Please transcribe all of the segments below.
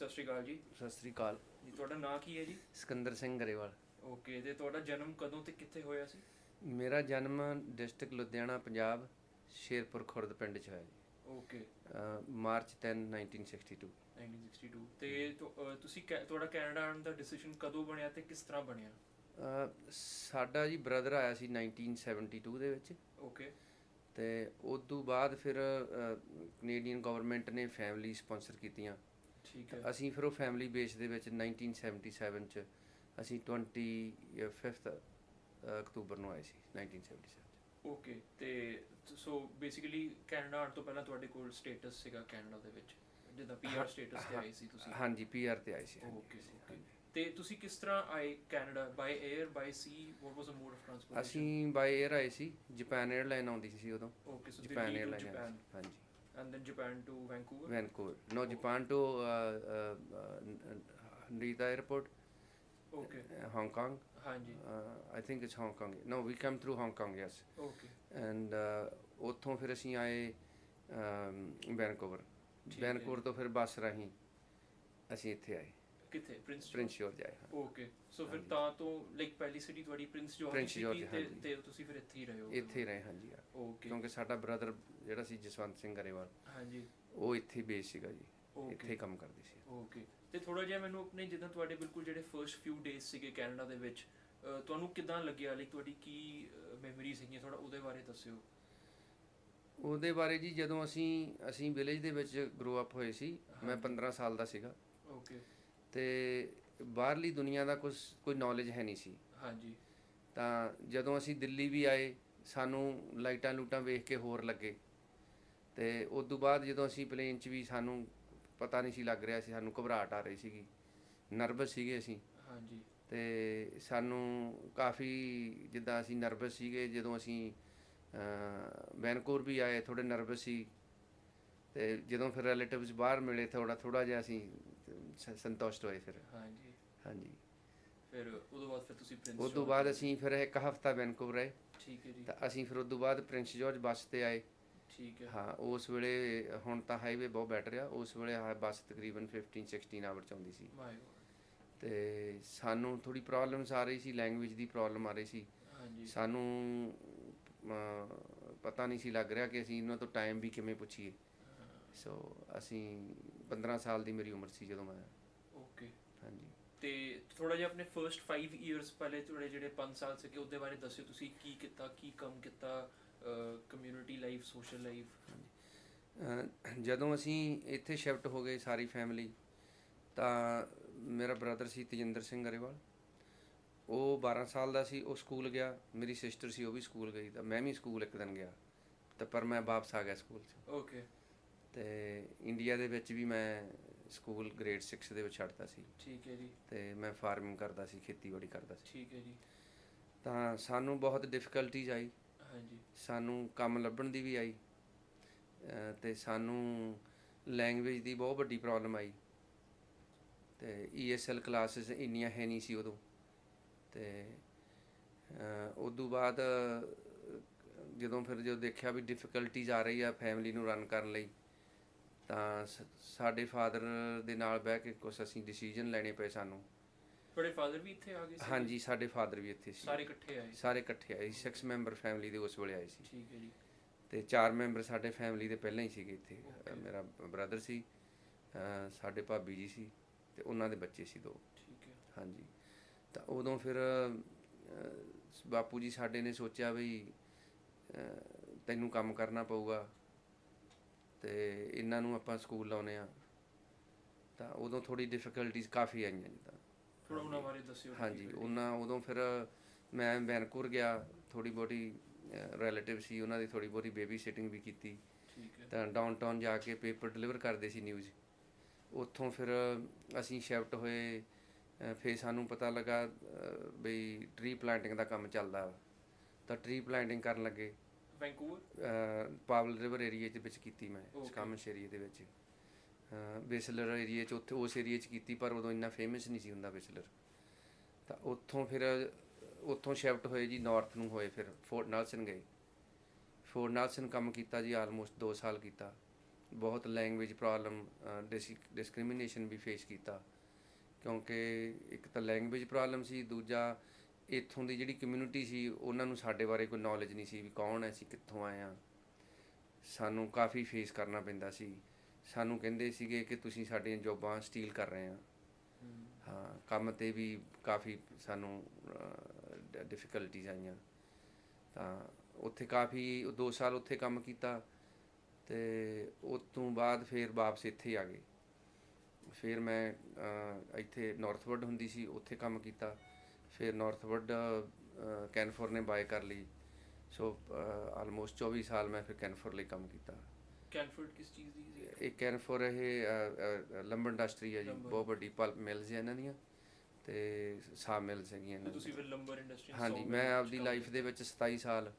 ਸਤਿ ਸ਼੍ਰੀ ਅਕਾਲ ਜੀ। ਸਤਿ ਸ੍ਰੀ ਅਕਾਲ। ਜੀ ਤੁਹਾਡਾ ਨਾਂ ਕੀ ਹੈ ਜੀ? ਸਿਕੰਦਰ ਸਿੰਘ ਗਰੇਵਾਲ। ਓਕੇ, ਤੇ ਤੁਹਾਡਾ ਜਨਮ ਕਦੋਂ ਤੇ ਕਿੱਥੇ ਹੋਇਆ ਸੀ? ਮੇਰਾ ਜਨਮ ਡਿਸਟ੍ਰਿਕਟ ਲੁਧਿਆਣਾ ਪੰਜਾਬ ਸ਼ੇਰਪੁਰ ਖੁਰਦ ਪਿੰਡ 'ਚ ਹੋਇਆ ਜੀ। ਓਕੇ। ਮਾਰਚ 10 1962। 1962 ਤੇ ਤੁਸੀਂ ਤੁਹਾਡਾ ਕੈਨੇਡਾ ਆਉਣ ਦਾ ਡਿਸੀਜਨ ਕਦੋਂ ਬਣਿਆ ਤੇ ਕਿਸ ਤਰ੍ਹਾਂ ਬਣਿਆ? ਸਾਡਾ ਜੀ ਬ੍ਰਦਰ ਆਇਆ ਸੀ 1972 ਦੇ ਵਿੱਚ। ਓਕੇ। ਅਤੇ ਉਸ ਤੋਂ ਬਾਅਦ ਫਿਰ ਕਨੇਡੀਅਨ ਗਵਰਨਮੈਂਟ ਨੇ ਫੈਮਿਲੀ ਸਪੋਂਸਰ ਕੀਤੀਆਂ। ਠੀਕ ਹੈ। ਅਸੀਂ ਫਿਰ ਉਹ ਫੈਮਿਲੀ ਬੇਸ ਦੇ ਵਿੱਚ 1977 'ਚ ਅਸੀਂ 25 ਅਕਤੂਬਰ ਨੂੰ ਆਏ ਸੀ 1977 'ਚ। ਓਕੇ, ਤੇ ਸੋ ਬੇਸਿਕਲੀ ਕੈਨੇਡਾ ਆਉਣ ਤੋਂ ਪਹਿਲਾਂ ਤੁਹਾਡੇ ਕੋਲ ਸਟੇਟਸ ਸੀਗਾ ਕੈਨੇਡਾ ਦੇ ਵਿੱਚ, ਜਿੱਦਾਂ ਪੀਆਰ ਸਟੇਟਸ ਤੇ ਆਏ ਸੀ ਤੁਸੀਂ? ਹਾਂਜੀ, ਪੀਆਰ ਤੇ ਆਏ ਸੀ। Okay okay. ਤੇ ਤੁਸੀਂ ਕਿਸ ਤਰ੍ਹਾਂ ਆਏ Canada? By air, by sea? What was the mode of transportation? ਅਸੀਂ ਬਾਈ 에ਅਰ ਆਏ ਸੀ। ਜਾਪਾਨ 에ਅਰਲਾਈਨ ਆਉਂਦੀ ਸੀ ਉਦੋਂ। Okay, so Japan Delhi to airline Japan ਹਾਂਜੀ। And then Japan to Vancouver? Vancouver no, Japan to Narita airport. Okay. Hong Kong. ਹਾਂਜੀ। I think it's Hong Kong. No, we come through Hong Kong, yes. Okay. And ਉੱਥੋਂ ਫਿਰ ਅਸੀਂ ਆਏ Vancouver. ਠੀਕ ਹੈ Vancouver ਜੀ। ਤੋਂ ਫਿਰ ਬੱਸ ਰਾਹੀਂ ਅਸੀਂ ਇੱਥੇ ਆਏ, ਕਿੱਥੇ? ਪ੍ਰਿੰਸ ਪ੍ਰਿੰਸ ਜੋਰਜ ਆਏ। ਹਾਂ, ਓਕੇ, ਸੋ ਫਿਰ ਹਾਂਜੀ। ਤਾਂ ਤੋਂ ਲਾਈਕ ਪਹਿਲੀ ਸਿਟੀ ਤੁਹਾਡੀ ਪ੍ਰਿੰਸ ਜੋਰਜ ਪ੍ਰਿੰਸ ਜੋਰਜ, ਸੀਗੀ ਹਾਂਜੀ। ਤੇ ਤੁਸੀਂ ਫਿਰ ਇੱਥੇ ਹੀ ਰਹੇ ਹੋ? ਇੱਥੇ ਹੀ ਰਹੇ, ਹਾਂਜੀ। ਓਕੇ। ਕਿਉਂਕਿ ਸਾਡਾ ਬ੍ਰਦਰ ਜਿਹੜਾ ਸੀ ਜਸਵੰਤ ਸਿੰਘ ਗਰੇਵਾਲ, ਹਾਂਜੀ। ਉਹ ਇੱਥੇ ਬੇਸ ਸੀਗਾ ਜੀ, ਓਕੇ। ਇੱਥੇ ਹੀ ਕੰਮ ਕਰਦੇ ਸੀ। ਓਕੇ, ਤੇ ਥੋੜਾ ਜਿਹਾ ਮੈਨੂੰ ਆਪਣੇ ਜਿੱਦਾਂ ਤੁਹਾਡੇ ਬਿਲਕੁਲ ਜਿਹੜੇ ਫਰਸਟ ਫਿਊ ਡੇਜ਼ ਸੀਗੇ ਕੈਨੇਡਾ ਦੇ ਵਿੱਚ, ਤੁਹਾਨੂੰ ਕਿੱਦਾਂ ਲੱਗਿਆ? ਲਾਈਕ ਤੁਹਾਡੀ ਕੀ ਮੈਮਰੀ ਸੀਗੀਆਂ, ਥੋੜਾ ਉਹਦੇ ਬਾਰੇ ਦੱਸਿਓ। ਉਹਦੇ ਬਾਰੇ ਜੀ, ਜਦੋਂ ਅਸੀਂ ਵਿਲੇਜ ਦੇ ਵਿੱਚ ਗਰੋ ਅਪ ਹੋਏ ਸੀ। ਮੈਂ 15 ਸਾਲ ਦਾ ਸੀਗਾ ਓਕੇ। ਅਤੇ ਬਾਹਰਲੀ ਦੁਨੀਆ ਦਾ ਕੋਈ ਨੌਲੇਜ ਹੈ ਨਹੀਂ ਸੀ। ਹਾਂਜੀ। ਤਾਂ ਜਦੋਂ ਅਸੀਂ ਦਿੱਲੀ ਵੀ ਆਏ, ਸਾਨੂੰ ਲਾਈਟਾਂ ਲੂਟਾਂ ਵੇਖ ਕੇ ਹੋਰ ਲੱਗੇ। ਅਤੇ ਉਸ ਤੋਂ ਬਾਅਦ ਜਦੋਂ ਅਸੀਂ ਪਲੇਨ 'ਚ ਵੀ, ਸਾਨੂੰ ਪਤਾ ਨਹੀਂ ਸੀ ਲੱਗ ਰਿਹਾ ਸੀ, ਸਾਨੂੰ ਘਬਰਾਹਟ ਆ ਰਹੀ ਸੀਗੀ, ਨਰਵਸ ਸੀਗੇ ਅਸੀਂ। ਹਾਂਜੀ। ਅਤੇ ਸਾਨੂੰ ਕਾਫੀ, ਜਿੱਦਾਂ ਅਸੀਂ ਨਰਵਸ ਸੀਗੇ ਜਦੋਂ ਅਸੀਂ ਵੈਨਕੂਵਰ ਵੀ ਆਏ, ਥੋੜ੍ਹੇ ਨਰਵਸ ਸੀ। ਅਤੇ ਜਦੋਂ ਫਿਰ ਰਿਲੇਟਿਵਸ ਬਾਹਰ ਮਿਲੇ, ਥੋੜ੍ਹਾ ਜਿਹਾ ਅਸੀਂ ਸੰਤੁਸ਼ਟ ਹੋਏ ਫਿਰ। ਹਾਂਜੀ। ਹਾਂਜੀ। ਫਿਰ ਉਦੋਂ ਬਾਅਦ ਫਿਰ ਤੁਸੀਂ ਪ੍ਰਿੰਸ ਉਸ ਤੋਂ ਬਾਅਦ ਅਸੀਂ ਫਿਰ 1 ਹਫ਼ਤਾ ਵੈਨਕੂਵਰ ਰਹੇ। ਠੀਕ ਹੈ ਜੀ। ਤਾਂ ਅਸੀਂ ਫਿਰ ਉਸ ਤੋਂ ਬਾਅਦ ਪ੍ਰਿੰਸ ਜੋਰਜ ਬੱਸ 'ਤੇ ਆਏ। ਠੀਕ ਹੈ। ਹਾਂ, ਉਸ ਵੇਲੇ, ਹੁਣ ਤਾਂ ਹਾਈਵੇ ਬਹੁਤ ਬੈਟਰ ਆ, ਉਸ ਵੇਲੇ ਬੱਸ ਤਕਰੀਬਨ 15-16 ਆਵਰ 'ਚ ਆਉਂਦੀ ਸੀ। ਮਾਈ। ਅਤੇ ਸਾਨੂੰ ਥੋੜ੍ਹੀ ਪ੍ਰੋਬਲਮਸ ਆ ਰਹੀ ਸੀ, ਲੈਂਗੁਏਜ ਦੀ ਪ੍ਰੋਬਲਮ ਆ ਰਹੀ ਸੀ। ਹਾਂਜੀ। ਸਾਨੂੰ ਪਤਾ ਨਹੀਂ ਸੀ ਲੱਗ ਰਿਹਾ ਕਿ ਅਸੀਂ ਇਹਨਾਂ ਤੋਂ ਟਾਈਮ ਵੀ ਕਿਵੇਂ ਪੁੱਛੀਏ। ਸੋ ਅਸੀਂ 15 ਸਾਲ ਦੀ ਮੇਰੀ ਉਮਰ ਸੀ ਜਦੋਂ ਮੈਂ। ਓਕੇ। ਹਾਂਜੀ। ਤੇ ਥੋੜਾ ਜਿਹਾ ਆਪਣੇ ਫਰਸਟ 5 ਇਅਰਸ ਪਹਿਲੇ, ਥੋੜੇ ਜਿਹੜੇ 5 ਸਾਲ ਸੀਗੇ ਉਹਦੇ ਬਾਰੇ ਦੱਸਿਓ। ਤੁਸੀਂ ਕੀ ਕੀਤਾ, ਕੀ ਕੰਮ ਕੀਤਾ, ਕਮਿਊਨਿਟੀ ਲਾਈਫ, ਸੋਸ਼ਲ ਲਾਈਫ? ਜਦੋਂ ਅਸੀਂ ਇੱਥੇ ਸ਼ਿਫਟ ਹੋ ਗਏ ਸਾਰੀ ਫੈਮਿਲੀ, ਤਾਂ ਮੇਰਾ ਬ੍ਰਦਰ ਸੀ ਤੇਜਿੰਦਰ ਸਿੰਘ ਗਰੇਵਾਲ, ਉਹ 12 ਸਾਲ ਦਾ ਸੀ, ਉਹ ਸਕੂਲ ਗਿਆ। ਮੇਰੀ ਸਿਸਟਰ ਸੀ, ਉਹ ਵੀ ਸਕੂਲ ਗਈ। ਤਾਂ ਮੈਂ ਵੀ ਸਕੂਲ ਇੱਕ ਦਿਨ ਗਿਆ, ਤਾਂ ਪਰ ਮੈਂ ਵਾਪਸ ਆ ਗਿਆ ਸਕੂਲ 'ਚ। ਓਕੇ। ਅਤੇ ਇੰਡੀਆ ਦੇ ਵਿੱਚ ਵੀ ਮੈਂ ਸਕੂਲ ਗ੍ਰੇਡ 6 ਦੇ ਵਿੱਚ ਛੱਡਤਾ ਸੀ। ਠੀਕ ਹੈ ਜੀ। ਅਤੇ ਮੈਂ ਫਾਰਮਿੰਗ ਕਰਦਾ ਸੀ, ਖੇਤੀਬਾੜੀ ਕਰਦਾ ਸੀ। ਠੀਕ ਹੈ ਜੀ। ਤਾਂ ਸਾਨੂੰ ਬਹੁਤ ਡਿਫੀਕਲਟੀਜ਼ ਆਈ। ਹਾਂਜੀ। ਸਾਨੂੰ ਕੰਮ ਲੱਭਣ ਦੀ ਵੀ ਆਈ, ਅਤੇ ਸਾਨੂੰ ਲੈਂਗੁਏਜ ਦੀ ਬਹੁਤ ਵੱਡੀ ਪ੍ਰੋਬਲਮ ਆਈ। ਅਤੇ ESL ਕਲਾਸਿਸ ਇੰਨੀਆਂ ਹੈ ਨਹੀਂ ਸੀ ਉਦੋਂ। ਅਤੇ ਉਸ ਤੋਂ ਬਾਅਦ ਜਦੋਂ ਦੇਖਿਆ ਵੀ ਡਿਫੀਕਲਟੀਜ਼ ਆ ਰਹੀ ਆ ਫੈਮਿਲੀ ਨੂੰ ਰਨ ਕਰਨ ਲਈ, ਤਾਂ ਸਾਡੇ ਫਾਦਰ ਦੇ ਨਾਲ ਬਹਿ ਕੇ ਕੁਛ ਅਸੀਂ ਡਿਸੀਜਨ ਲੈਣੇ ਪਏ ਸਾਨੂੰ। ਤੁਹਾਡੇ ਫਾਦਰ ਵੀ ਇੱਥੇ ਆ ਗਏ ਸੀ? ਹਾਂਜੀ, ਸਾਡੇ ਫਾਦਰ ਵੀ ਇੱਥੇ ਸੀ। ਸਾਰੇ ਇਕੱਠੇ ਆਏ? ਸਾਰੇ ਇਕੱਠੇ ਆਏ ਸੀ। 6 ਮੈਂਬਰ ਫੈਮਿਲੀ ਦੇ ਉਸ ਵੇਲੇ ਆਏ ਸੀ। ਠੀਕ ਹੈ ਜੀ। ਅਤੇ 4 ਮੈਂਬਰ ਸਾਡੇ ਫੈਮਿਲੀ ਦੇ ਪਹਿਲਾਂ ਹੀ ਸੀਗੇ ਇੱਥੇ। Okay. ਮੇਰਾ ਬ੍ਰਦਰ ਸੀ, ਸਾਡੇ ਭਾਬੀ ਜੀ ਸੀ, ਅਤੇ ਉਹਨਾਂ ਦੇ ਬੱਚੇ ਸੀ 2। ਠੀਕ ਹੈ। ਹਾਂਜੀ। ਤਾਂ ਉਦੋਂ ਫਿਰ ਬਾਪੂ ਜੀ ਸਾਡੇ ਨੇ ਸੋਚਿਆ ਵੀ ਤੈਨੂੰ ਕੰਮ ਕਰਨਾ ਪਊਗਾ, ਅਤੇ ਇਹਨਾਂ ਨੂੰ ਆਪਾਂ ਸਕੂਲ ਲਾਉਂਦੇ ਹਾਂ। ਤਾਂ ਉਦੋਂ ਥੋੜ੍ਹੀ ਡਿਫੀਕਲਟੀਜ਼ ਕਾਫੀ ਆਈਆਂ ਜਿੱਦਾਂ। ਥੋੜ੍ਹਾ ਉਹਨਾਂ ਬਾਰੇ ਦੱਸਿਓ। ਹਾਂਜੀ, ਉਦੋਂ ਫਿਰ ਮੈਂ ਵੈਨਕੂਵਰ ਗਿਆ, ਥੋੜ੍ਹੀ ਬਹੁਤੀ ਰਿਲੇਟਿਵ ਸੀ, ਉਹਨਾਂ ਦੀ ਥੋੜ੍ਹੀ ਬਹੁਤੀ ਬੇਬੀ ਸਿਟਿੰਗ ਵੀ ਕੀਤੀ। ਠੀਕ ਹੈ। ਤਾਂ ਡਾਊਨਟਾਊਨ ਜਾ ਕੇ ਪੇਪਰ ਡਿਲੀਵਰ ਕਰਦੇ ਸੀ ਨਿਊਜ਼। ਉੱਥੋਂ ਫਿਰ ਅਸੀਂ ਸ਼ਿਫਟ ਹੋਏ। ਫਿਰ ਸਾਨੂੰ ਪਤਾ ਲੱਗਾ ਬਈ ਟਰੀ ਪਲਾਂਟਿੰਗ ਦਾ ਕੰਮ ਚੱਲਦਾ ਵਾ, ਤਾਂ ਟਰੀ ਪਲਾਂਟਿੰਗ ਕਰਨ ਲੱਗੇ। ਵੈਨਕੂਵਰ? ਪਾਵਲ ਰਿਵਰ ਏਰੀਏ ਦੇ ਵਿੱਚ ਕੀਤੀ ਮੈਂ, Okay. ਸਕਾਮਿਸ਼ ਏਰੀਏ ਦੇ ਵਿੱਚ। ਵਿਸਲਰ ਏਰੀਏ 'ਚ, ਉੱਥੇ ਉਸ ਏਰੀਏ 'ਚ ਕੀਤੀ, ਪਰ ਉਦੋਂ ਇੰਨਾ ਫੇਮਸ ਨਹੀਂ ਸੀ ਹੁੰਦਾ ਵਿਸਲਰ। ਤਾਂ ਉੱਥੋਂ ਸ਼ਿਫਟ ਹੋਏ ਜੀ, ਨਾਰਥ ਨੂੰ ਹੋਏ, ਫਿਰ ਫੋਰਟ ਨੈਲਸਨ ਗਏ। ਫੋਰਟ ਨੈਲਸਨ ਕੰਮ ਕੀਤਾ ਜੀ, ਆਲਮੋਸਟ 2 ਸਾਲ ਕੀਤਾ। ਬਹੁਤ ਲੈਂਗੁਏਜ ਪ੍ਰੋਬਲਮ, ਡਿਸਕ੍ਰਿਮੀਨੇਸ਼ਨ ਵੀ ਫੇਸ ਕੀਤਾ, ਕਿਉਂਕਿ ਇੱਕ ਤਾਂ ਲੈਂਗੁਏਜ ਪ੍ਰੋਬਲਮ ਸੀ, ਦੂਜਾ ਇੱਥੋਂ ਦੀ ਜਿਹੜੀ ਕਮਿਊਨਿਟੀ ਸੀ ਉਹਨਾਂ ਨੂੰ ਸਾਡੇ ਬਾਰੇ ਕੋਈ ਨੌਲੇਜ ਨਹੀਂ ਸੀ ਵੀ ਕੌਣ ਹੈ, ਅਸੀਂ ਕਿੱਥੋਂ ਆਏ ਹਾਂ। ਸਾਨੂੰ ਕਾਫੀ ਫੇਸ ਕਰਨਾ ਪੈਂਦਾ ਸੀ। ਸਾਨੂੰ ਕਹਿੰਦੇ ਸੀਗੇ ਕਿ ਤੁਸੀਂ ਸਾਡੀਆਂ ਜੋਬਾਂ ਸਟੀਲ ਕਰ ਰਹੇ ਆ। ਹਾਂ, ਕੰਮ 'ਤੇ ਵੀ ਕਾਫੀ ਸਾਨੂੰ ਡਿਫਿਕਲਟੀਜ਼ ਆਈਆਂ। ਤਾਂ ਉੱਥੇ ਕਾਫੀ 2 ਸਾਲ ਉੱਥੇ ਕੰਮ ਕੀਤਾ, ਅਤੇ ਉਸ ਤੋਂ ਬਾਅਦ ਫਿਰ ਵਾਪਸ ਇੱਥੇ ਆ ਗਏ। ਫਿਰ ਮੈਂ ਇੱਥੇ ਨੌਰਥਵੁੱਡ ਹੁੰਦੀ ਸੀ, ਉੱਥੇ ਕੰਮ ਕੀਤਾ। ਫਿਰ ਨੌਰਥਵੁੱਡ ਕੈਨਫੋਰ ਨੇ ਬਾਏ ਕਰ ਲਈ। ਸੋ ਆਲਮੋਸਟ 24 ਸਾਲ ਮੈਂ ਫਿਰ ਕੈਨਫੋਰ ਲਈ ਕੰਮ ਕੀਤਾ। ਕੈਨਫੋਰਡ ਕਿਸ ਚੀਜ਼ ਦੀ ਸੀ? ਇਹ ਕੈਨਫੋਰ ਇਹ ਲੰਬਰ ਇੰਡਸਟਰੀ ਹੈ ਜੀ, ਬਹੁਤ ਵੱਡੀ ਪਲਪ ਮਿਲਸ ਹੈ ਇਹਨਾਂ ਦੀਆਂ, ਅਤੇ ਸਾਬ ਮਿਲਸ ਹੈਗੀਆਂ ਇਹਨਾਂ ਤੁਸੀਂ ਫਿਰ ਲੰਬਰ ਇੰਡਸਟਰੀ? ਹਾਂਜੀ, ਮੈਂ ਆਪਦੀ ਲਾਈਫ ਦੇ ਵਿੱਚ 27 ਸਾਲ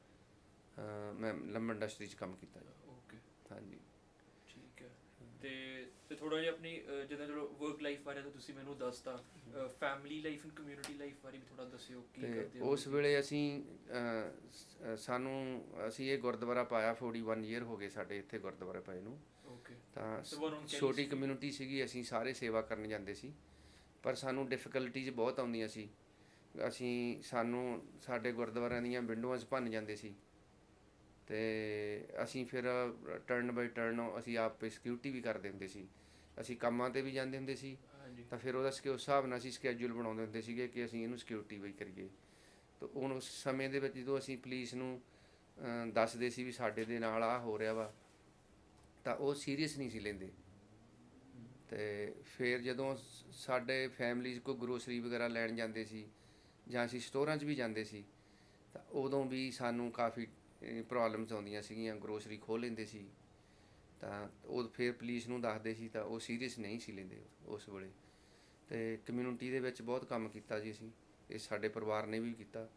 ਮੈਂ ਲੰਬਰ ਇੰਡਸਟਰੀ 'ਚ ਕੰਮ ਕੀਤਾ ਜੀ। ਓਕੇ, ਹਾਂਜੀ, ਠੀਕ ਹੈ। ਤੇ ਥੋੜ੍ਹਾ ਜਿਹਾ ਆਪਣੀ ਜਿੱਦਾਂ ਚਲੋ ਵਰਕ ਲਾਈਫ ਬਾਰੇ ਤਾਂ ਤੁਸੀਂ ਮੈਨੂੰ ਦੱਸਤਾ, family life and community life ਬਾਰੇ ਵੀ ਥੋੜ੍ਹਾ ਦੱਸਿਓ ਕੀ ਕਰਦੇ ਅਤੇ ਹੋ? ਉਸ ਵੇਲੇ ਅਸੀਂ ਅਸੀਂ ਇਹ ਗੁਰਦੁਆਰਾ ਪਾਇਆ, 41 ਈਅਰ ਹੋ ਗਏ ਸਾਡੇ ਇੱਥੇ ਗੁਰਦੁਆਰਾ ਪਏ ਨੂੰ। ਓਕੇ। ਤਾਂ ਤੇ ਛੋਟੀ ਕਮਿਊਨਿਟੀ ਸੀਗੀ, ਅਸੀਂ ਸਾਰੇ ਸੇਵਾ ਕਰਨ ਜਾਂਦੇ ਸੀ, ਪਰ ਸਾਨੂੰ ਡਿਫਿਕਲਟੀਜ਼ ਬਹੁਤ ਆਉਂਦੀਆਂ ਸੀ। ਸਾਨੂੰ ਸਾਡੇ ਗੁਰਦੁਆਰਿਆਂ ਦੀਆਂ ਵਿੰਡੋਆਂ 'ਚ ਭੰਨ ਜਾਂਦੇ ਸੀ, ਅਤੇ ਅਸੀਂ ਫਿਰ ਟਰਨ ਬਾਈ ਟਰਨ ਅਸੀਂ ਆਪ ਸਿਕਿਉਰਿਟੀ ਵੀ ਕਰਦੇ ਹੁੰਦੇ ਸੀ। ਅਸੀਂ ਕੰਮਾਂ 'ਤੇ ਵੀ ਜਾਂਦੇ ਹੁੰਦੇ ਸੀ, ਤਾਂ ਫਿਰ ਉਸ ਹਿਸਾਬ ਨਾਲ ਅਸੀਂ ਸਕੈਜੂਲ ਬਣਾਉਂਦੇ ਹੁੰਦੇ ਸੀਗੇ ਕਿ ਅਸੀਂ ਇਹਨੂੰ ਸਿਕਿਉਰਿਟੀ ਵੀ ਕਰੀਏ। ਤਾਂ ਹੁਣ ਉਸ ਸਮੇਂ ਦੇ ਵਿੱਚ ਜਦੋਂ ਅਸੀਂ ਪੁਲਿਸ ਨੂੰ ਦੱਸਦੇ ਸੀ ਵੀ ਸਾਡੇ ਦੇ ਨਾਲ ਆਹ ਹੋ ਰਿਹਾ ਵਾ, ਤਾਂ ਉਹ ਸੀਰੀਅਸ ਨਹੀਂ ਸੀ ਲੈਂਦੇ। ਅਤੇ ਫਿਰ ਜਦੋਂ ਸਾਡੇ ਫੈਮਲੀਜ਼ ਕੋਈ ਗਰੋਸਰੀ ਵਗੈਰਾ ਲੈਣ ਜਾਂਦੇ ਸੀ, ਜਾਂ ਅਸੀਂ ਸਟੋਰਾਂ 'ਚ ਵੀ ਜਾਂਦੇ ਸੀ, ਤਾਂ ਉਦੋਂ ਵੀ ਸਾਨੂੰ ਕਾਫੀ ਪ੍ਰੋਬਲਮਸ ਆਉਂਦੀਆਂ ਸੀਗੀਆਂ। ਗਰੋਸਰੀ ਖੋਲ੍ਹ ਲੈਂਦੇ ਸੀ, ਤਾਂ ਉਹ ਫਿਰ ਪੁਲਿਸ ਨੂੰ ਦੱਸਦੇ ਸੀ, ਤਾਂ ਉਹ ਸੀਰੀਅਸ ਨਹੀਂ ਸੀ ਲੈਂਦੇ ਉਸ ਵੇਲੇ। ਅਤੇ ਕਮਿਊਨਿਟੀ ਦੇ ਵਿੱਚ ਬਹੁਤ ਕੰਮ ਕੀਤਾ ਜੀ ਅਸੀਂ, ਇਹ ਸਾਡੇ ਪਰਿਵਾਰ ਨੇ ਵੀ ਕੀਤਾ।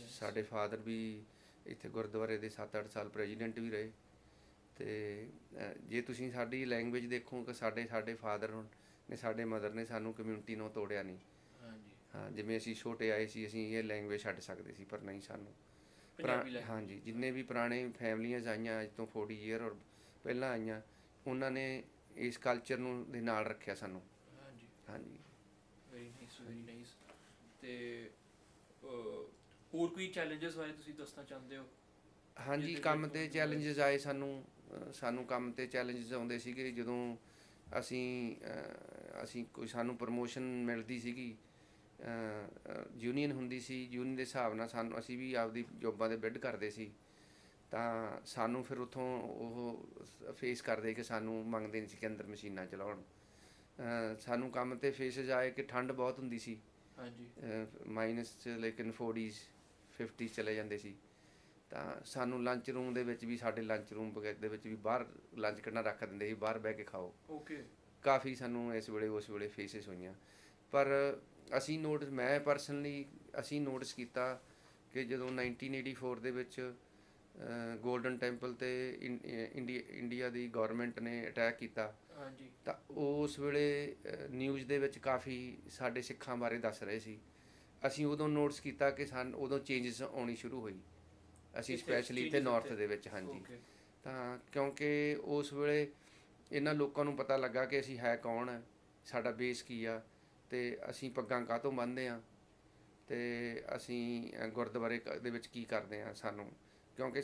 ਸਾਡੇ ਫਾਦਰ ਵੀ ਇੱਥੇ ਗੁਰਦੁਆਰੇ ਦੇ 7-8 ਸਾਲ ਪ੍ਰੈਜ਼ੀਡੈਂਟ ਵੀ ਰਹੇ। ਅਤੇ ਜੇ ਤੁਸੀਂ ਸਾਡੀ ਲੈਂਗੁਏਜ ਦੇਖੋ ਕਿ ਸਾਡੇ ਫਾਦਰ ਨੇ, ਸਾਡੇ ਮਦਰ ਨੇ ਸਾਨੂੰ ਕਮਿਊਨਿਟੀ ਨੂੰ ਤੋੜਿਆ ਨਹੀਂ। ਹਾਂ, ਜਿਵੇਂ ਅਸੀਂ ਛੋਟੇ ਆਏ ਸੀ, ਅਸੀਂ ਇਹ ਲੈਂਗੁਏਜ ਛੱਡ ਸਕਦੇ ਸੀ, ਪਰ ਨਹੀਂ, ਸਾਨੂੰ ਹਾਂਜੀ, ਜਿੰਨੇ ਵੀ ਪੁਰਾਣੇ ਫੈਮਲੀਆਂ ਆਈਆਂ ਅੱਜ ਤੋਂ 40 ਈਅਰ ਔਰ ਪਹਿਲਾਂ ਆਈਆਂ, ਉਹਨਾਂ ਨੇ ਇਸ ਕਲਚਰ ਨੂੰ ਦੇ ਨਾਲ ਰੱਖਿਆ ਸਾਨੂੰ। ਹਾਂਜੀ, ਵੈਰੀ ਨਾਈਸ, ਵੈਰੀ ਨਾਈਸ। ਅਤੇ ਹੋਰ ਕੋਈ ਚੈਲੰਜਸ ਬਾਰੇ ਤੁਸੀਂ ਦੱਸਣਾ ਚਾਹੁੰਦੇ ਹੋ? ਹਾਂਜੀ, ਕੰਮ 'ਤੇ ਚੈਲੰਜਸ ਆਏ ਸਾਨੂੰ ਕੰਮ 'ਤੇ ਚੈਲੰਜਸ ਆਉਂਦੇ ਸੀਗੇ ਜਦੋਂ ਅਸੀਂ ਕੋਈ ਸਾਨੂੰ ਪ੍ਰਮੋਸ਼ਨ ਮਿਲਦੀ ਸੀਗੀ, ਯੂਨੀਅਨ ਹੁੰਦੀ ਸੀ, ਯੂਨੀਅਨ ਦੇ ਹਿਸਾਬ ਨਾਲ ਅਸੀਂ ਵੀ ਆਪਦੀ ਜੋਬਾਂ 'ਤੇ ਬਿਡ ਕਰਦੇ ਸੀ, ਤਾਂ ਸਾਨੂੰ ਫਿਰ ਉੱਥੋਂ ਉਹ ਫੇਸ ਕਰਦੇ ਕਿ ਸਾਨੂੰ ਮੰਗਦੇ ਨਹੀਂ ਸੀ ਕਿ ਅੰਦਰ ਮਸ਼ੀਨਾਂ ਚਲਾਉਣ। ਸਾਨੂੰ ਕੰਮ 'ਤੇ ਫੇਸਿਸ ਆਏ ਕਿ ਠੰਡ ਬਹੁਤ ਹੁੰਦੀ ਸੀ, ਮਾਈਨਸ 'ਚ, ਲੇਕਿਨ 40s 50s ਚਲੇ ਜਾਂਦੇ ਸੀ। ਤਾਂ ਸਾਨੂੰ ਲੰਚ ਰੂਮ ਦੇ ਵਿੱਚ ਵੀ, ਸਾਡੇ ਲੰਚ ਰੂਮ ਦੇ ਵਿੱਚ ਵੀ ਬਾਹਰ ਲੰਚ ਕਰਨਾ ਰੱਖ ਦਿੰਦੇ ਸੀ, ਬਾਹਰ ਬਹਿ ਕੇ ਖਾਓ। ਕਾਫੀ ਸਾਨੂੰ ਉਸ ਵੇਲੇ ਫੇਸਿਸ ਹੋਈਆਂ। ਪਰ ਮੈਂ ਪਰਸਨਲੀ ਨੋਟਿਸ ਕੀਤਾ ਕਿ ਜਦੋਂ 1984 ਦੇ ਵਿੱਚ ਗੋਲਡਨ ਟੈਂਪਲ 'ਤੇ ਇੰਡੀਆ ਦੀ ਗੌਰਮੈਂਟ ਨੇ ਅਟੈਕ ਕੀਤਾ, ਤਾਂ ਉਸ ਵੇਲੇ ਨਿਊਜ਼ ਦੇ ਵਿੱਚ ਕਾਫੀ ਸਾਡੇ ਸਿੱਖਾਂ ਬਾਰੇ ਦੱਸ ਰਹੇ ਸੀ। ਅਸੀਂ ਉਦੋਂ ਨੋਟਿਸ ਕੀਤਾ ਕਿ ਉਦੋਂ ਚੇਂਜਸ ਆਉਣੀ ਸ਼ੁਰੂ ਹੋਈ, ਅਸੀਂ ਸਪੈਸ਼ਲੀ ਇੱਥੇ ਨਾਰਥ ਦੇ ਵਿੱਚ। ਹਾਂਜੀ, ਤਾਂ ਕਿਉਂਕਿ ਉਸ ਵੇਲੇ ਇਹਨਾਂ ਲੋਕਾਂ ਨੂੰ ਪਤਾ ਲੱਗਾ ਕਿ ਅਸੀਂ ਹੈ ਕੌਣ ਹੈ, ਸਾਡਾ ਬੇਸ ਕੀ ਆ, ਅਤੇ ਅਸੀਂ ਪੱਗਾਂ ਕਾਹਤੋਂ ਬੰਨ੍ਹਦੇ ਹਾਂ, ਅਤੇ ਅਸੀਂ ਗੁਰਦੁਆਰੇ ਦੇ ਵਿੱਚ ਕੀ ਕਰਦੇ ਹਾਂ। ਕਿਉਂਕਿ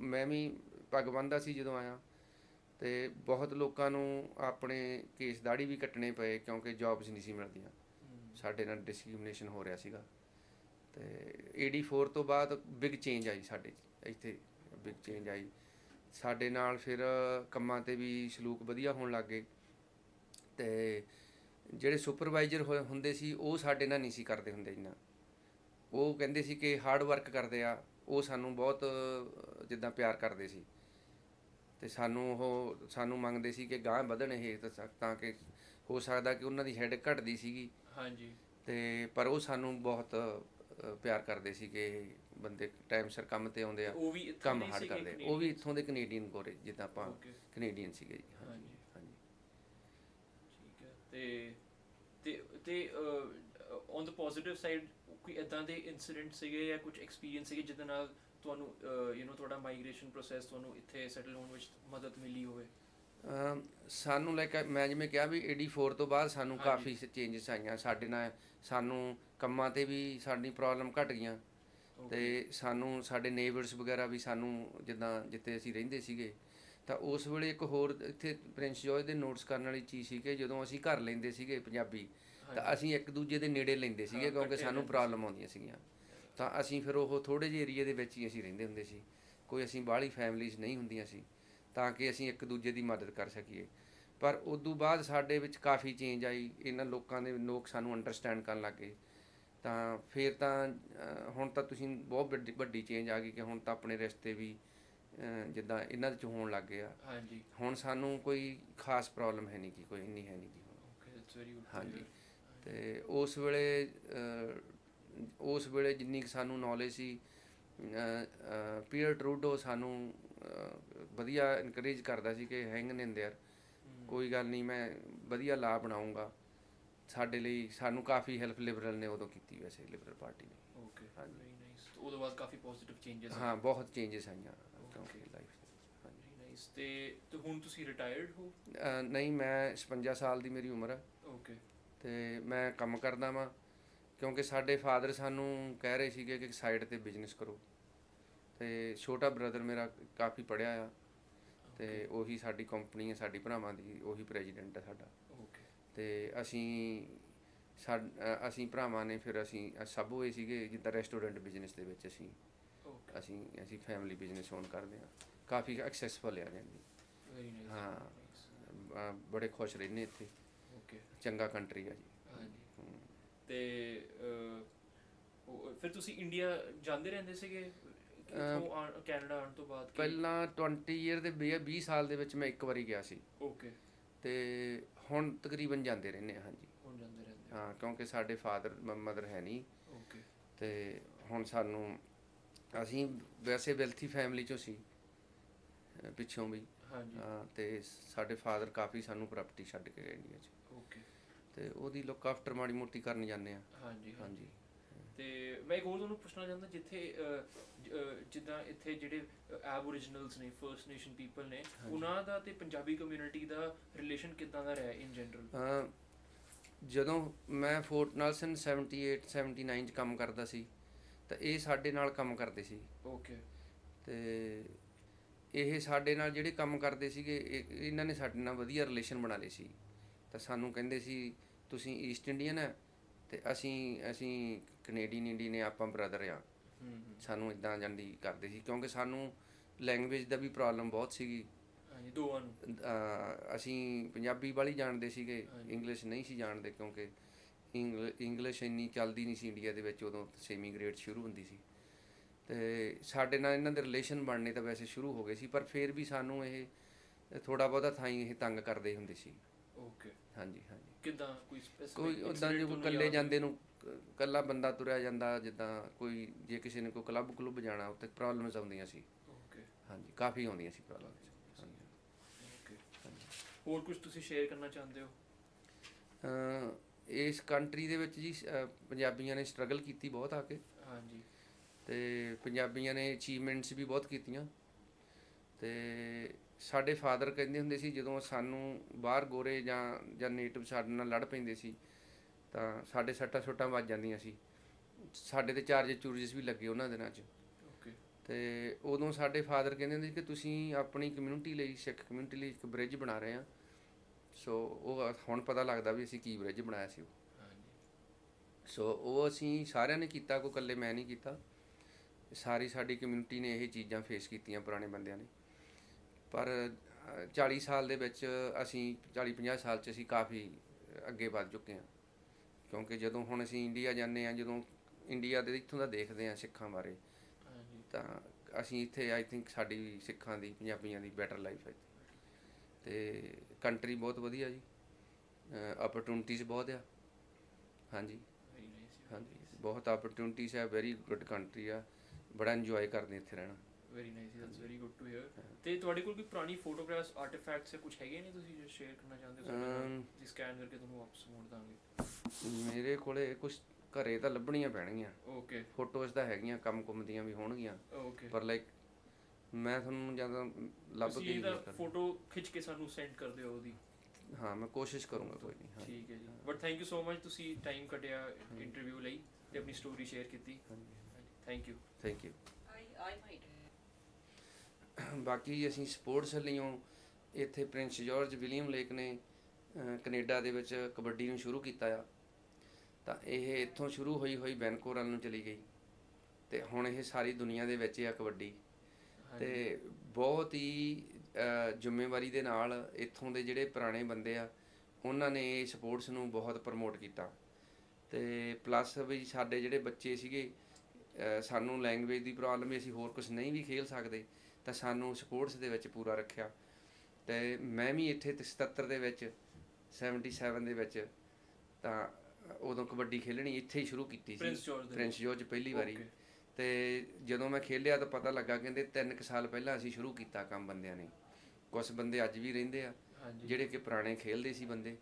ਮੈਂ ਵੀ ਪੱਗ ਬੰਨ੍ਹਦਾ ਸੀ ਜਦੋਂ ਆਇਆ, ਅਤੇ ਬਹੁਤ ਲੋਕਾਂ ਨੂੰ ਆਪਣੇ ਕੇਸ ਦਾੜ੍ਹੀ ਵੀ ਕੱਟਣੇ ਪਏ ਕਿਉਂਕਿ ਜੋਬਸ ਨਹੀਂ ਸੀ ਮਿਲਦੀਆਂ, ਸਾਡੇ ਨਾਲ ਡਿਸਕ੍ਰਿਮੀਨੇਸ਼ਨ ਹੋ ਰਿਹਾ ਸੀਗਾ। ਅਤੇ 84 ਤੋਂ ਬਾਅਦ ਬਿਗ ਚੇਂਜ ਆਈ ਸਾਡੇ ਇੱਥੇ, ਬਿਗ ਚੇਂਜ ਆਈ ਸਾਡੇ ਨਾਲ। ਫਿਰ ਕੰਮਾਂ 'ਤੇ ਵੀ ਸਲੂਕ ਵਧੀਆ ਹੋਣ ਲੱਗ ਗਏ, ਅਤੇ ਜਿਹੜੇ ਸੁਪਰਵਾਈਜ਼ਰ ਹੁੰਦੇ ਸੀ ਉਹ ਸਾਡੇ ਨਾਲ ਨਹੀਂ ਸੀ ਕਰਦੇ ਹੁੰਦੇ ਇੰਨਾ। ਉਹ ਕਹਿੰਦੇ ਸੀ ਕਿ ਹਾਰਡ ਵਰਕ ਕਰਦੇ ਆ, ਉਹ ਸਾਨੂੰ ਬਹੁਤ ਜਿੱਦਾਂ ਪਿਆਰ ਕਰਦੇ ਸੀ, ਅਤੇ ਸਾਨੂੰ ਮੰਗਦੇ ਸੀ ਕਿ ਗਾਂਹ ਵਧਣ ਇਹ, ਤਾਂ ਕਿ ਹੋ ਸਕਦਾ ਕਿ ਉਹਨਾਂ ਦੀ ਹੈਡ ਘਟਦੀ ਸੀਗੀ, ਅਤੇ ਪਰ ਉਹ ਸਾਨੂੰ ਬਹੁਤ ਪਿਆਰ ਕਰਦੇ ਸੀ ਕਿ ਇਹ ਬੰਦੇ ਟਾਈਮ ਸਿਰ ਕੰਮ 'ਤੇ ਆਉਂਦੇ ਆ, ਕੰਮ ਹਾਰਡ ਕਰਦੇ ਆ। ਉਹ ਵੀ ਇੱਥੋਂ ਦੇ ਕੈਨੇਡੀਅਨ ਗੋਰੇ, ਜਿੱਦਾਂ ਆਪਾਂ ਕੈਨੇਡੀਅਨ ਸੀਗੇ ਜੀ। ਹਾਂਜੀ, ਹਾਂਜੀ, ਠੀਕ ਹੈ। ਅਤੇ ਔਨ ਦ ਪੋਜ਼ੀਟਿਵ ਸਾਈਡ ਕੋਈ ਇੱਦਾਂ ਦੇ ਇਨਸੀਡੈਂਟ ਸੀਗੇ ਜਾਂ ਕੁਝ ਐਕਸਪੀਰੀਅੰਸ ਸੀਗੇ ਜਿਹਦੇ ਨਾਲ ਤੁਹਾਨੂੰ ਤੁਹਾਡਾ ਮਾਈਗ੍ਰੇਸ਼ਨ ਪ੍ਰੋਸੈਸ, ਤੁਹਾਨੂੰ ਇੱਥੇ ਸੈਟਲ ਹੋਣ ਵਿੱਚ ਮਦਦ ਮਿਲੀ ਹੋਵੇ? ਸਾਨੂੰ ਲਾਈਕ ਮੈਂ ਜਿਵੇਂ ਕਿਹਾ ਵੀ 84 ਤੋਂ ਬਾਅਦ ਸਾਨੂੰ ਹਾਂਜੀ। ਕਾਫੀ ਚੇਂਜਸ ਆਈਆਂ ਸਾਡੇ ਨਾਲ। ਸਾਨੂੰ ਕੰਮਾਂ 'ਤੇ ਵੀ ਸਾਡੀ ਪ੍ਰੋਬਲਮ ਘਟ ਗਈਆਂ ਤੇ ਸਾਨੂੰ ਸਾਡੇ ਨੇਬਰਸ ਵਗੈਰਾ ਵੀ ਸਾਨੂੰ ਜਿੱਦਾਂ ਜਿੱਥੇ ਅਸੀਂ ਰਹਿੰਦੇ ਸੀਗੇ ਤਾਂ ਉਸ ਵੇਲੇ ਇੱਕ ਹੋਰ ਇੱਥੇ ਪ੍ਰਿੰਸ ਜੋਰਜ ਦੇ ਨੋਟਿਸ ਕਰਨ ਵਾਲੀ ਚੀਜ਼ ਸੀ ਕਿ ਜਦੋਂ ਅਸੀਂ ਘਰ ਲੈਂਦੇ ਸੀਗੇ ਪੰਜਾਬੀ ਤਾਂ ਅਸੀਂ ਇੱਕ ਦੂਜੇ ਦੇ ਨੇੜੇ ਲੈਂਦੇ ਸੀਗੇ ਕਿਉਂਕਿ ਸਾਨੂੰ ਪ੍ਰੋਬਲਮ ਆਉਂਦੀਆਂ ਸੀਗੀਆਂ। ਤਾਂ ਅਸੀਂ ਫਿਰ ਉਹ ਥੋੜ੍ਹੇ ਜਿਹੇ ਏਰੀਏ ਦੇ ਵਿੱਚ ਹੀ ਅਸੀਂ ਰਹਿੰਦੇ ਹੁੰਦੇ ਸੀ, ਕੋਈ ਅਸੀਂ ਬਾਹਲੀ ਫੈਮਲੀਜ਼ ਨਹੀਂ ਹੁੰਦੀਆਂ ਸੀ ਤਾਂ ਕਿ ਅਸੀਂ ਇੱਕ ਦੂਜੇ ਦੀ ਮਦਦ ਕਰ ਸਕੀਏ। ਪਰ ਉਦੋਂ ਬਾਅਦ ਸਾਡੇ ਵਿੱਚ ਕਾਫੀ ਚੇਂਜ ਆਈ, ਇਹਨਾਂ ਲੋਕਾਂ ਦੇ ਲੋਕ ਸਾਨੂੰ ਅੰਡਰਸਟੈਂਡ ਕਰਨ ਲੱਗ ਗਏ। ਤਾਂ ਫਿਰ ਤਾਂ ਹੁਣ ਤਾਂ ਤੁਸੀਂ ਬਹੁਤ ਵੱਡੀ ਚੇਂਜ ਆ ਗਈ ਕਿ ਹੁਣ ਤਾਂ ਆਪਣੇ ਰਿਸ਼ਤੇ ਵੀ ਜਿੱਦਾਂ ਇਹਨਾਂ ਦੇ 'ਚ ਹੋਣ ਲੱਗ ਗਏ ਆ। ਹਾਂਜੀ। ਹੁਣ ਸਾਨੂੰ ਕੋਈ ਖਾਸ ਪ੍ਰੋਬਲਮ ਹੈ ਨਹੀਂ ਗੀ, ਕੋਈ ਇੰਨੀ ਹੈ ਨਹੀਂ ਗੀ ਹੁਣ। Okay, that's very good. ਹਾਂਜੀ। ਅਤੇ ਉਸ ਵੇਲੇ ਜਿੰਨੀ ਕੁ ਸਾਨੂੰ ਨੌਲੇਜ ਸੀ, ਪੀਅਰ ਟਰੂਡੋ ਸਾਨੂੰ ਵਧੀਆ ਇਨਕਰੇਜ ਕਰਦਾ ਸੀ ਕਿ ਹੈਂਗ ਇਨ ਦੇਅਰ, ਕੋਈ ਗੱਲ ਨਹੀਂ, ਮੈਂ ਵਧੀਆ ਲਾ ਬਣਾਊਂਗਾ। ਸਾਡੇ ਲਈ ਸਾਨੂੰ ਕਾਫੀ ਹੈਲਪ ਲਿਬਰਲ ਨੇ ਉਦੋਂ ਕੀਤੀ, ਵੈਸੇ ਲਿਬਰਲ ਪਾਰਟੀ ਨੇ। Okay, very nice. ਉਹਦੇ ਬਾਅਦ ਕਾਫੀ ਪੋਜ਼ਿਟਿਵ ਚੇਂਜਸ ਹਾਂ, ਬਹੁਤ ਚੇਂਜਸ ਆਈਆਂ ਕਿਉਂਕਿ ਲਾਈਫ 'ਚ। ਹਾਂਜੀ। Very nice. ਤੇ ਹੁਣ ਤੁਸੀਂ ਰਿਟਾਇਰਡ ਹੋ? ਨਹੀਂ, ਮੈਂ 56 ਸਾਲ ਦੀ ਮੇਰੀ ਉਮਰ ਆ ਓਕੇ। ਅਤੇ ਮੈਂ ਕੰਮ ਕਰਦਾ ਵਾਂ ਕਿਉਂਕਿ ਸਾਡੇ ਫਾਦਰ ਸਾਨੂੰ ਕਹਿ ਰਹੇ ਸੀਗੇ ਕਿ ਸਾਈਡ 'ਤੇ ਬਿਜ਼ਨਸ ਕਰੋ। ਅਤੇ ਛੋਟਾ ਬ੍ਰਦਰ ਮੇਰਾ ਕਾਫੀ ਪੜ੍ਹਿਆ ਆ ਅਤੇ ਉਹੀ ਸਾਡੀ ਕੰਪਨੀ ਹੈ, ਸਾਡੀ ਭਰਾਵਾਂ ਦੀ, ਉਹੀ ਪ੍ਰੈਜ਼ੀਡੈਂਟ ਹੈ ਸਾਡਾ। ਓਕੇ। ਅਤੇ ਅਸੀਂ ਭਰਾਵਾਂ ਨੇ ਫਿਰ ਅਸੀਂ ਸਭ ਹੋਏ ਸੀਗੇ ਜਿੱਦਾਂ ਰੈਸਟੋਰੈਂਟ ਬਿਜ਼ਨਸ ਦੇ ਵਿੱਚ ਅਸੀਂ ਫੈਮਿਲੀ ਬਿਜ਼ਨਸ ਓਨ ਕਰਦੇ ਹਾਂ, ਕਾਫੀ ਸਕਸੈਸਫੁਲ ਆ ਜਾਂਦੀ। Very nice. ਹਾਂ, ਬੜੇ ਖੁਸ਼ ਰਹਿੰਦੇ ਇੱਥੇ। ਓਕੇ। ਚੰਗਾ ਕੰਟਰੀ ਆ ਜੀ। ਹਾਂਜੀ। ਤੇ ਫਿਰ ਤੁਸੀਂ ਇੰਡੀਆ ਜਾਂਦੇ ਰਹਿੰਦੇ ਸੀਗੇ ਕੈਨੇਡਾ ਆਉਣ ਤੋਂ ਬਾਅਦ? ਪਹਿਲਾਂ 20 ਈਅਰ ਦੇ 20 ਸਾਲ ਦੇ ਵਿੱਚ ਮੈਂ ਇੱਕ ਵਾਰੀ ਗਿਆ ਸੀ। ਓਕੇ। ਅਤੇ ਹੁਣ ਤਕਰੀਬਨ ਜਾਂਦੇ ਰਹਿੰਦੇ ਹਾਂ। ਹਾਂਜੀ। ਹੁਣ ਜਾਂਦੇ ਰਹਿੰਦੇ ਹਾਂ, ਕਿਉਂਕਿ ਸਾਡੇ ਫਾਦਰ ਮਦਰ ਹੈ ਨਹੀਂ ਓਕੇ। ਅਤੇ ਹੁਣ ਅਸੀਂ ਵੈਸੇ ਵੈਲਥੀ ਫੈਮਿਲੀ 'ਚੋਂ ਸੀ ਪਿੱਛੋਂ ਵੀ। ਹਾਂਜੀ। ਅਤੇ ਸਾਡੇ ਫਾਦਰ ਕਾਫੀ ਸਾਨੂੰ ਪ੍ਰੋਪਰਟੀ ਛੱਡ ਕੇ ਗਏ ਇੰਡੀਆ 'ਚ ਓਕੇ। ਅਤੇ ਉਹਦੀ ਲੁੱਕ ਆਫਟਰ ਮਾੜੀ ਮੋਟੀ ਕਰਨ ਜਾਂਦੇ ਹਾਂ। ਹਾਂਜੀ। ਹਾਂਜੀ। ਤੇ ਮੈਂ ਇੱਕ ਹੋਰ ਤੁਹਾਨੂੰ ਪੁੱਛਣਾ ਚਾਹੁੰਦਾ, ਜਿੱਦਾਂ ਇੱਥੇ ਜਿਹੜੇ ਐਬੋਰੀਜਨਲਸ ਨੇ, ਫਰਸਟ ਨੇਸ਼ਨ ਪੀਪਲ ਨੇ, ਉਹਨਾਂ ਦਾ ਤੇ ਪੰਜਾਬੀ ਕਮਿਊਨਿਟੀ ਦਾ ਰਿਲੇਸ਼ਨ ਕਿੱਦਾਂ ਦਾ ਰਿਹਾ ਇਨ ਜਨਰਲ? ਜਦੋਂ ਮੈਂ ਫੋਰਟ ਨੈਲਸਨ 78 79 'ਚ ਕੰਮ ਕਰਦਾ ਸੀ ਤਾਂ ਇਹ ਸਾਡੇ ਨਾਲ ਕੰਮ ਕਰਦੇ ਸੀ। ਓਕੇ। ਅਤੇ ਇਹ ਸਾਡੇ ਨਾਲ ਜਿਹੜੇ ਕੰਮ ਕਰਦੇ ਸੀਗੇ ਇਹਨਾਂ ਨੇ ਸਾਡੇ ਨਾਲ ਵਧੀਆ ਰਿਲੇਸ਼ਨ ਬਣਾ ਲਏ ਸੀ। ਤਾਂ ਸਾਨੂੰ ਕਹਿੰਦੇ ਸੀ ਤੁਸੀਂ ਈਸਟ ਇੰਡੀਅਨ ਹੈ ਅਤੇ ਅਸੀਂ ਕੈਨੇਡੀਅਨ ਇੰਡੀਅਨ ਨੇ, ਆਪਾਂ ਬ੍ਰਦਰ ਆ। ਸਾਨੂੰ ਇੱਦਾਂ ਜਾਂਦੀ ਕਰਦੇ ਸੀ ਕਿਉਂਕਿ ਸਾਨੂੰ ਲੈਂਗੁਏਜ ਦਾ ਵੀ ਪ੍ਰੋਬਲਮ ਬਹੁਤ ਸੀਗੀ। ਹਾਂਜੀ, ਦੋਵਾਂ ਨੂੰ। ਅਸੀਂ ਪੰਜਾਬੀ ਵਾਲੀ ਜਾਣਦੇ ਸੀਗੇ, ਇੰਗਲਿਸ਼ ਨਹੀਂ ਸੀ ਜਾਣਦੇ ਕਿਉਂਕਿ ਇੰਗਲਿਸ਼ ਇੰਨੀ ਚੱਲਦੀ ਨਹੀਂ ਸੀ ਇੰਡੀਆ ਦੇ ਵਿੱਚ ਉਦੋਂ, ਸੈਮੀ ਗ੍ਰੇਡ ਸ਼ੁਰੂ ਹੁੰਦੀ ਸੀ। ਅਤੇ ਸਾਡੇ ਨਾਲ ਇਹਨਾਂ ਦੇ ਰਿਲੇਸ਼ਨ ਬਣਨੇ ਤਾਂ ਵੈਸੇ ਸ਼ੁਰੂ ਹੋ ਗਏ ਸੀ, ਪਰ ਫਿਰ ਵੀ ਸਾਨੂੰ ਇਹ ਥੋੜ੍ਹਾ ਬਹੁਤਾ ਥਾਈਂ ਇਹ ਤੰਗ ਕਰਦੇ ਹੁੰਦੇ ਸੀ। ਓਕੇ। ਹਾਂਜੀ। ਹਾਂਜੀ। ਕਿੱਦਾਂ? ਕੋਈ ਉੱਦਾਂ ਜੇ ਕੋਈ ਇਕੱਲੇ ਜਾਂਦੇ ਨੂੰ, ਇਕੱਲਾ ਬੰਦਾ ਤੁਰਿਆ ਜਾਂਦਾ, ਜਿੱਦਾਂ ਕੋਈ ਜੇ ਕਿਸੇ ਨੇ ਕੋਈ ਕਲੱਬ ਕਲੁੱਬ ਜਾਣਾ, ਉੱਥੇ ਪ੍ਰੋਬਲਮਸ ਆਉਂਦੀਆਂ ਸੀ। ਓਕੇ। ਹਾਂਜੀ, ਕਾਫੀ ਆਉਂਦੀਆਂ ਸੀ ਪ੍ਰੋਬਲਮਸ। ਓਕੇ। ਹੋਰ ਕੁਝ ਤੁਸੀਂ ਸ਼ੇਅਰ ਕਰਨਾ ਚਾਹੁੰਦੇ ਹੋ? ਇਸ ਕੰਟਰੀ ਦੇ ਵਿੱਚ ਜੀ ਪੰਜਾਬੀਆਂ ਨੇ ਸਟਰਗਲ ਕੀਤੀ ਬਹੁਤ ਆ ਕੇ। ਹਾਂਜੀ। ਅਤੇ ਪੰਜਾਬੀਆਂ ਨੇ ਅਚੀਵਮੈਂਟਸ ਵੀ ਬਹੁਤ ਕੀਤੀਆਂ। ਅਤੇ ਸਾਡੇ ਫਾਦਰ ਕਹਿੰਦੇ ਹੁੰਦੇ ਸੀ ਜਦੋਂ ਸਾਨੂੰ ਬਾਹਰ ਗੋਰੇ ਜਾਂ ਨੇਟਿਵ ਸਾਡੇ ਨਾਲ ਲੜ ਪੈਂਦੇ ਸੀ ਤਾਂ ਸਾਡੇ ਸੱਟਾਂ ਸੁੱਟਾਂ ਵੱਜ ਜਾਂਦੀਆਂ ਸੀ। ਸਾਡੇ 'ਤੇ ਚਾਰਜਸ ਵੀ ਲੱਗੇ ਉਹਨਾਂ ਦਿਨਾਂ 'ਚ। ਓਕੇ। ਅਤੇ ਉਦੋਂ ਸਾਡੇ ਫਾਦਰ ਕਹਿੰਦੇ ਹੁੰਦੇ ਸੀ ਕਿ ਤੁਸੀਂ ਆਪਣੀ ਕਮਿਊਨਿਟੀ ਲਈ, ਸਿੱਖ ਕਮਿਊਨਿਟੀ ਲਈ ਇੱਕ ਬ੍ਰਿਜ ਬਣਾ ਰਹੇ ਹਾਂ। ਸੋ ਉਹ ਹੁਣ ਪਤਾ ਲੱਗਦਾ ਵੀ ਅਸੀਂ ਕੀ ਬ੍ਰਿਜ ਬਣਾਇਆ ਸੀ ਉਹ। ਸੋ ਉਹ ਅਸੀਂ ਸਾਰਿਆਂ ਨੇ ਕੀਤਾ, ਕੋਈ ਇਕੱਲੇ ਮੈਂ ਨਹੀਂ ਕੀਤਾ। ਸਾਰੀ ਸਾਡੀ ਕਮਿਊਨਿਟੀ ਨੇ ਇਹ ਚੀਜ਼ਾਂ ਫੇਸ ਕੀਤੀਆਂ ਪੁਰਾਣੇ ਬੰਦਿਆਂ ਨੇ। ਪਰ 40 ਸਾਲ ਦੇ ਵਿੱਚ ਅਸੀਂ 40-50 ਸਾਲ 'ਚ ਅਸੀਂ ਕਾਫੀ ਅੱਗੇ ਵੱਧ ਚੁੱਕੇ ਹਾਂ ਕਿਉਂਕਿ ਜਦੋਂ ਹੁਣ ਅਸੀਂ ਇੰਡੀਆ ਜਾਂਦੇ ਹਾਂ, ਜਦੋਂ ਇੰਡੀਆ ਦੇ ਇੱਥੋਂ ਦਾ ਦੇਖਦੇ ਹਾਂ ਸਿੱਖਾਂ ਬਾਰੇ, ਤਾਂ ਅਸੀਂ ਇੱਥੇ ਆਈ ਥਿੰਕ ਸਾਡੀ ਸਿੱਖਾਂ ਦੀ, ਪੰਜਾਬੀਆਂ ਦੀ ਬੈਟਰ ਲਾਈਫ ਹੈ ਅਤੇ ਕੰਟਰੀ ਬਹੁਤ ਵਧੀਆ ਜੀ, ਓਪਰਚੁਨਿਟੀਜ਼ ਬਹੁਤ ਆ। ਹਾਂਜੀ। ਹਾਂਜੀ, ਬਹੁਤ ਓਪਰਚੁਨਿਟੀਜ਼ ਹੈ, ਵੈਰੀ ਗੁੱਡ ਕੰਟਰੀ ਆ, ਬੜਾ ਇੰਜੋਏ ਕਰਦੇ ਇੱਥੇ ਰਹਿਣਾ। Very nice, that's very good to hear. ਤੇ ਤੁਹਾਡੇ ਕੋਲ ਕੋਈ ਪੁਰਾਣੀ ਫੋਟੋਗ੍ਰਾਫਸ, ਆਰਟੀਫੈਕਟਸ ਜਾਂ ਕੁਝ ਹੈਗੇ ਨੇ ਤੁਸੀਂ ਜੋ ਸ਼ੇਅਰ ਕਰਨਾ ਚਾਹੁੰਦੇ ਹੋ ਸਾਡੇ ਨਾਲ, ਜੀ ਸਕੈਨ ਕਰਕੇ ਤੁਹਾਨੂੰ ਵਾਪਸ ਮੋੜ ਦਾਂਗੇ? ਮੇਰੇ ਕੋਲੇ ਕੁਝ ਘਰੇ ਤਾਂ ਲੱਭਣੀਆਂ ਪੈਣਗੀਆਂ। ਓਕੇ। ਫੋਟੋਜ਼ ਤਾਂ ਹੈਗੀਆਂ, ਕੰਮ ਕੁੰਮ ਦੀਆਂ ਵੀ ਹੋਣਗੀਆਂ, ਓਕੇ। ਪਰ ਲਾਈਕ ਮੈਂ ਤੁਹਾਨੂੰ ਜਦੋਂ ਲੱਭ ਤੁਸੀਂ ਕੇ ਹੀ ਇਹਦਾ ਗੱਲ ਕਰਾਂਗਾ। ਫੋਟੋ ਖਿੱਚ ਕੇ ਸਾਨੂੰ ਸੈਂਡ ਕਰ ਦਿਓ ਉਹਦੀ। ਹਾਂ ਮੈਂ ਕੋਸ਼ਿਸ਼ ਕਰੂੰਗਾ, ਕੋਈ ਨਹੀਂ। ਹਾਂ ਠੀਕ ਹੈ ਜੀ, but thank you so much, ਤੁਸੀਂ ਟਾਈਮ ਕੱਢਿਆ ਇੰਟਰਵਿਊ ਲਈ ਤੇ ਆਪਣੀ ਸਟੋਰੀ ਸ਼ੇਅਰ ਕੀਤੀ। Thank you. Thank you. I might. ਬਾਕੀ ਅਸੀਂ ਸਪੋਰਟਸ ਲਈਓ ਇੱਥੇ ਪ੍ਰਿੰਸ ਜਾਰਜ ਵਿਲੀਅਮ ਲੇਕ ਨੇ ਕੈਨੇਡਾ ਦੇ ਵਿੱਚ ਕਬੱਡੀ ਨੂੰ ਸ਼ੁਰੂ ਕੀਤਾ ਆ, ਤਾਂ ਇਹ ਇੱਥੋਂ ਸ਼ੁਰੂ ਹੋਈ ਹੋਈ ਵੈਨਕੂਵਰ ਵੱਲ ਨੂੰ ਚਲੀ ਗਈ ਤੇ ਹੁਣ ਇਹ ਸਾਰੀ ਦੁਨੀਆ ਦੇ ਵਿੱਚ ਆ ਕਬੱਡੀ। ਤੇ ਬਹੁਤ ਹੀ ਜ਼ਿੰਮੇਵਾਰੀ ਦੇ ਨਾਲ ਇੱਥੋਂ ਦੇ ਜਿਹੜੇ ਪੁਰਾਣੇ ਬੰਦੇ ਆ ਉਹਨਾਂ ਨੇ ਸਪੋਰਟਸ ਨੂੰ ਬਹੁਤ ਪ੍ਰਮੋਟ ਕੀਤਾ। ਤੇ ਪਲੱਸ ਵੀ ਸਾਡੇ ਜਿਹੜੇ ਬੱਚੇ ਸੀਗੇ, ਸਾਨੂੰ ਲੈਂਗੁਏਜ ਦੀ ਪ੍ਰੋਬਲਮ ਵੀ, ਅਸੀਂ ਹੋਰ ਕੁਝ ਨਹੀਂ ਵੀ ਖੇਲ ਸਕਦੇ, ਤਾਂ ਸਾਨੂੰ ਸਪੋਰਟਸ ਦੇ ਵਿੱਚ ਪੂਰਾ ਰੱਖਿਆ। ਤੇ ਮੈਂ ਵੀ ਇੱਥੇ 77 ਦੇ ਵਿੱਚ 77 ਦੇ ਵਿੱਚ ਤਾਂ ਉਦੋਂ ਕਬੱਡੀ ਖੇਲਣੀ ਇੱਥੇ ਹੀ ਸ਼ੁਰੂ ਕੀਤੀ ਸੀ, ਪ੍ਰਿੰਸ ਜਾਰਜ ਪਹਿਲੀ ਵਾਰੀ। ਤੇ ਜਦੋਂ ਮੈਂ ਖੇਲਿਆ ਤਾਂ ਪਤਾ ਲੱਗਾ, ਕਹਿੰਦੇ 3 ਸਾਲ ਪਹਿਲਾਂ ਅਸੀਂ ਸ਼ੁਰੂ ਕੀਤਾ ਕੰਮ ਬੰਦਿਆਂ ਨੇ। ਕੁਝ ਬੰਦੇ ਅੱਜ ਵੀ ਰਹਿੰਦੇ ਆ ਜਿਹੜੇ ਕਿ ਪੁਰਾਣੇ ਖੇਲਦੇ ਸੀ ਬੰਦੇ,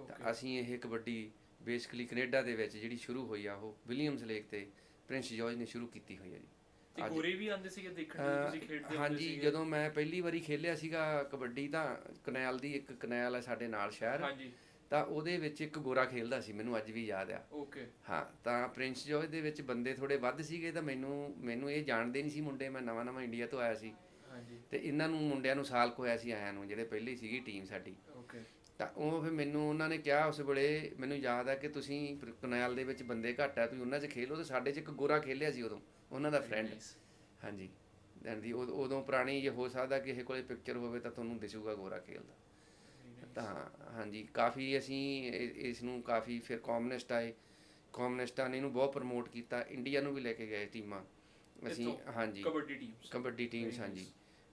ਤਾਂ ਅਸੀਂ ਇਹ ਕਬੱਡੀ ਬੇਸਿਕਲੀ ਕੈਨੇਡਾ ਦੇ ਵਿੱਚ ਜਿਹੜੀ ਸ਼ੁਰੂ ਹੋਈ ਆ ਉਹ ਵਿਲੀਅਮਸ ਲੇਕ ਤੇ ਪ੍ਰਿੰਸ ਜਾਰਜ ਨੇ ਸ਼ੁਰੂ ਕੀਤੀ ਹੋਈ ਆ ਜੀ। ਤੇ ਗੋਰੇ ਵੀ ਆਉਂਦੇ ਸੀਗੇ ਦੇਖਣ ਨੂੰ ਤੁਸੀਂ ਖੇਡਦੇ ਹੁੰਦੇ ਹਾਂਜੀ, ਸੀਗੇ? ਜਦੋਂ ਮੈਂ ਪਹਿਲੀ ਵਾਰੀ ਖੇਲਿਆ ਸੀਗਾ ਕਬੱਡੀ ਤਾਂ ਕਨੈਲ ਦੀ ਇੱਕ ਕਨੈਲ ਹੈ ਸਾਡੇ ਨਾਲ ਸ਼ਹਿਰ, ਹਾਂਜੀ, ਤਾਂ ਉਹਦੇ ਵਿੱਚ ਇੱਕ ਗੋਰਾ ਖੇਲਦਾ ਸੀ, ਮੈਨੂੰ ਅੱਜ ਵੀ ਯਾਦ ਆ। ਓਕੇ। ਹਾਂ, ਤਾਂ ਪ੍ਰਿੰਸ ਜਾਰਜ ਦੇ ਵਿੱਚ ਬੰਦੇ ਥੋੜੇ ਵੱਧ ਸੀਗੇ, ਤਾਂ ਮੈਨੂੰ ਇਹ ਜਾਣਦੇ ਨਹੀਂ ਸੀ ਮੁੰਡੇ, ਮੈਂ ਨਵਾਂ ਇੰਡੀਆ ਤੋਂ ਆਇਆ ਸੀ। ਹਾਂਜੀ। ਤੇ ਇਹਨਾਂ ਨੂੰ ਮੁੰਡਿਆਂ ਨੂੰ ਸਾਲ ਕੁ ਹੋਇਆ ਸੀ ਆਇਆਂ ਨੂੰ, ਜਿਹੜੇ ਪਹਿਲੀ ਸੀਗੀ ਟੀਮ ਸਾਡੀ। ਓਕੇ। ਤਾਂ ਉਹ ਫਿਰ ਮੈਨੂੰ ਉਹਨਾਂ ਨੇ ਕਿਹਾ ਉਸ ਵੇਲੇ, ਮੈਨੂੰ ਯਾਦ ਆ ਕਿ ਤੁਸੀਂ ਕਨੈਲ ਦੇ ਵਿੱਚ ਬੰਦੇ ਘੱਟ ਆ, ਤੁਸੀਂ ਉਹਨਾਂ 'ਚ ਖੇਲੋ। ਤੇ ਸਾਡੇ 'ਚ ਇੱਕ ਗੋਰਾ ਖੇਲਿਆ ਸੀ ਉਦੋਂ, ਉਹਨਾਂ ਦਾ ਫਰੈਂਡ। ਹਾਂਜੀ, ਦੀ ਉਦੋਂ ਪੁਰਾਣੀ, ਜੇ ਹੋ ਸਕਦਾ ਕਿਸੇ ਕੋਲੇ ਪਿਕਚਰ ਹੋਵੇ ਤਾਂ ਤੁਹਾਨੂੰ ਦਿਸੂਗਾ ਗੋਰਾ ਖੇਲਦਾ। ਤਾਂ ਹਾਂਜੀ, ਕਾਫੀ ਅਸੀਂ ਇਸ ਨੂੰ ਕਾਫੀ, ਫਿਰ ਕਮਿਊਨਿਸਟ ਆਏ, ਕਮਿਊਨਿਸਟਾਂ ਨੇ ਇਹਨੂੰ ਬਹੁਤ ਪ੍ਰਮੋਟ ਕੀਤਾ, ਇੰਡੀਆ ਨੂੰ ਵੀ ਲੈ ਕੇ ਗਏ ਟੀਮਾਂ ਅਸੀਂ। ਹਾਂਜੀ, ਕਬੱਡੀ ਟੀਮਸ। ਹਾਂਜੀ,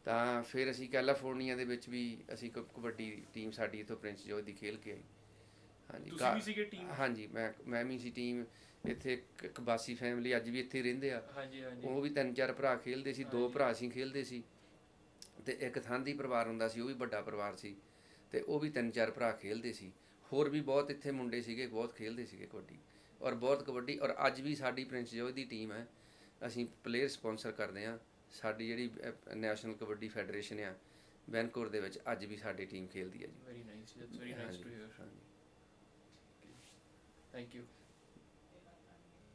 ਤਾਂ ਫਿਰ ਅਸੀਂ ਕੈਲੀਫੋਰਨੀਆ ਦੇ ਵਿੱਚ ਵੀ ਅਸੀਂ ਕਬੱਡੀ ਟੀਮ ਸਾਡੀ ਇੱਥੋਂ ਪ੍ਰਿੰਸ ਜਾਰਜ ਦੀ ਖੇਲ ਕੇ ਆਈ। ਹਾਂਜੀ, ਤੁਸੀਂ ਵੀ ਸੀਗੇ ਟੀਮ? ਹਾਂਜੀ, ਮੈਂ ਵੀ ਸੀ ਟੀਮ। ਇੱਥੇ ਇੱਕ ਬਾਸੀ ਫੈਮਿਲੀ ਅੱਜ ਵੀ ਇੱਥੇ ਰਹਿੰਦੇ ਆ। ਹਾਂਜੀ, ਹਾਂਜੀ। ਉਹ ਵੀ 3-4 ਭਰਾ ਖੇਲਦੇ ਸੀ, 2 ਭਰਾ ਅਸੀਂ ਖੇਲਦੇ ਸੀ, ਤੇ ਇੱਕ ਥਾਂਦੀ ਪਰਿਵਾਰ ਹੁੰਦਾ ਸੀ, ਉਹ ਵੀ ਵੱਡਾ ਪਰਿਵਾਰ ਸੀ, ਤੇ ਉਹ ਵੀ 3-4 ਭਰਾ ਖੇਲਦੇ ਸੀ। ਹੋਰ ਵੀ ਬਹੁਤ ਇੱਥੇ ਮੁੰਡੇ ਸੀਗੇ, ਬਹੁਤ ਖੇਲਦੇ ਸੀਗੇ ਕਬੱਡੀ, ਔਰ ਬਹੁਤ ਕਬੱਡੀ। ਔਰ ਅੱਜ ਵੀ ਸਾਡੀ ਪ੍ਰਿੰਸ ਜਾਰਜ ਦੀ ਟੀਮ ਹੈ, ਅਸੀਂ ਪਲੇਅਰ ਸਪੋਂਸਰ ਕਰਦੇ ਹਾਂ। ਸਾਡੀ ਜਿਹੜੀ ਨੈਸ਼ਨਲ ਕਬੱਡੀ ਫੈਡਰੇਸ਼ਨ ਆ ਵੈਨਕੂਵਰ ਦੇ ਵਿੱਚ, ਅੱਜ ਵੀ ਸਾਡੀ ਟੀਮ ਖੇਲਦੀ ਹੈ ਜੀ। Very nice, that's very nice to hear. ਹਾਂਜੀ, ਥੈਂਕ ਯੂ।